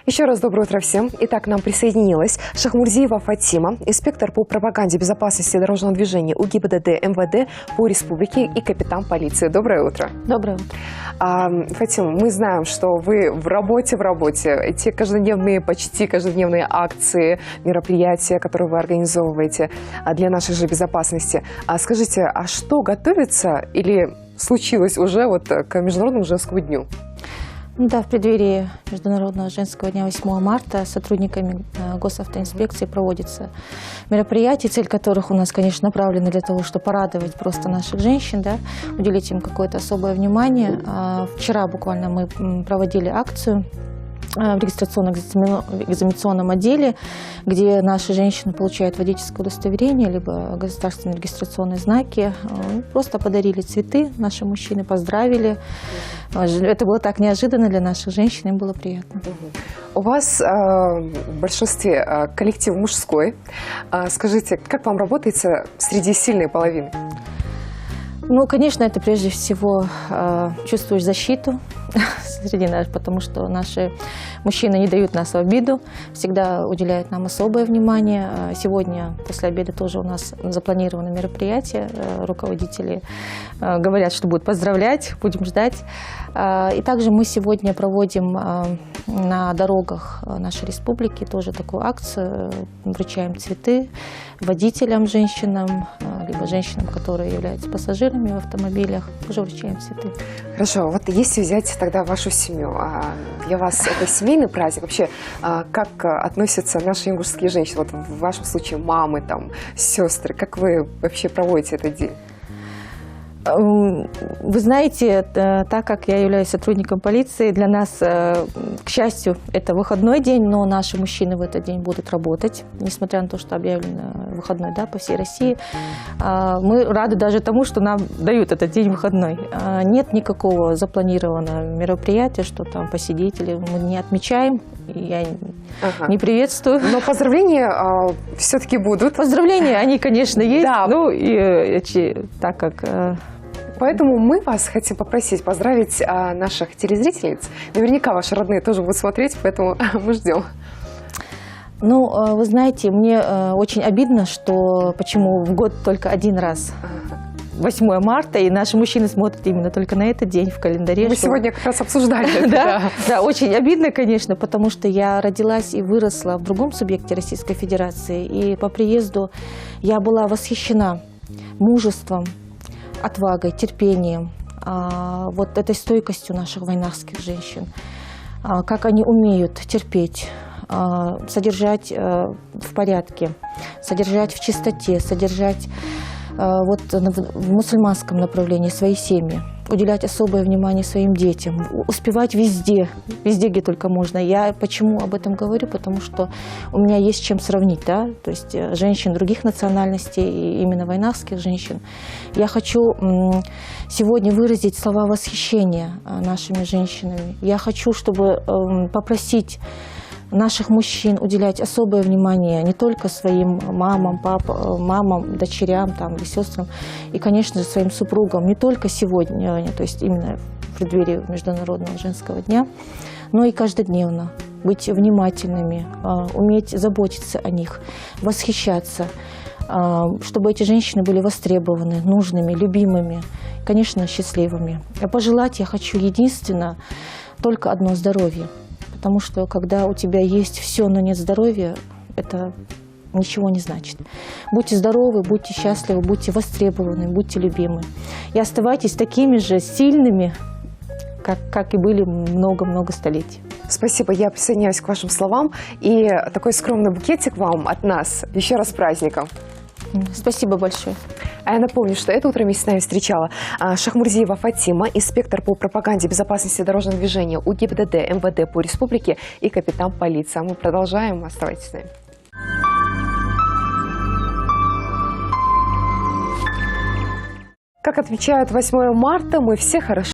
Еще раз доброе утро всем. Итак, к нам присоединилась Шахмурзиева Фатима, инспектор по пропаганде безопасности дорожного движения УГИБДД МВД по республике и капитан полиции. Доброе утро. Доброе утро. Фатима, мы знаем, что вы в работе. Эти каждодневные, почти каждодневные акции, мероприятия, которые вы организовываете для нашей же безопасности. Скажите, а что готовится или случилось уже к Международному женскому дню? Да, в преддверии Международного женского дня 8 марта сотрудниками госавтоинспекции проводится мероприятие, цель которых у нас, конечно, направлена для того, чтобы порадовать просто наших женщин, да, уделить им какое-то особое внимание. Вчера буквально мы проводили акцию в регистрационно-экзаменационном отделе, где наши женщины получают водительское удостоверение, либо государственные регистрационные знаки. Просто подарили цветы, наши мужчины поздравили. Это было так неожиданно для наших женщин, им было приятно. У вас в большинстве коллектив мужской. Скажите, как вам работается среди сильной половины? Ну, конечно, это прежде всего чувствуешь защиту среди нас, потому что наши мужчины не дают нас в обиду, всегда уделяют нам особое внимание. Сегодня после обеда тоже у нас запланировано мероприятие. Руководители говорят, что будут поздравлять, будем ждать. И также мы сегодня проводим на дорогах нашей республики тоже такую акцию. Вручаем цветы водителям, женщинам, либо женщинам, которые являются пассажирами в автомобилях. Тоже вручаем цветы. Хорошо, вот если взять тогда вашу семью, для вас это семейный праздник? Вообще, как относятся наши ингушские женщины? Вот в вашем случае мамы, сестры. Как вы вообще проводите этот день? Вы знаете, так как я являюсь сотрудником полиции, для нас, к счастью, это выходной день, но наши мужчины в этот день будут работать, несмотря на то, что объявлено выходной, да, по всей России. Мы рады даже тому, что нам дают этот день выходной. Нет никакого запланированного мероприятия, что там посидеть, или мы не отмечаем, я не приветствую. Но поздравления все-таки будут. Поздравления, они, конечно, есть. Да. Ну, и так как... Поэтому мы вас хотим попросить поздравить наших телезрительниц. Наверняка ваши родные тоже будут смотреть, поэтому мы ждем. Ну, вы знаете, мне очень обидно, что почему в год только один раз 8 марта, и наши мужчины смотрят именно только на этот день в календаре. Мы сегодня как раз обсуждали это. Да, очень обидно, конечно, потому что я родилась и выросла в другом субъекте Российской Федерации, и по приезду я была восхищена мужеством, отвагой, терпением, вот этой стойкостью наших войнахских женщин, как они умеют терпеть, содержать в порядке, содержать в чистоте, содержать вот в мусульманском направлении свои семьи, уделять особое внимание своим детям, успевать везде, где только можно. Я почему об этом говорю? Потому что у меня есть чем сравнить, да, то есть женщин других национальностей, и именно войнахских женщин. Я хочу сегодня выразить слова восхищения нашими женщинами. Я хочу, чтобы попросить наших мужчин уделять особое внимание не только своим мамам, мамам, дочерям или сестрам, и, конечно же, своим супругам, не только сегодня, то есть именно в преддверии Международного женского дня, но и каждодневно быть внимательными, уметь заботиться о них, восхищаться, чтобы эти женщины были востребованы, нужными, любимыми, конечно, счастливыми. А пожелать я хочу единственно только одно – здоровье. Потому что, когда у тебя есть все, но нет здоровья, это ничего не значит. Будьте здоровы, будьте счастливы, будьте востребованы, будьте любимы. И оставайтесь такими же сильными, как и были много-много столетий. Спасибо, я присоединяюсь к вашим словам. И такой скромный букетик вам от нас. Еще раз с праздником. Спасибо большое. А я напомню, что это утро вместе с нами встречала Шахмурзиева Фатима, инспектор по пропаганде безопасности дорожного движения УГИБДД МВД по республике и капитан полиции. А мы продолжаем. Оставайтесь с нами. Как отмечают 8 марта, мы все хорошо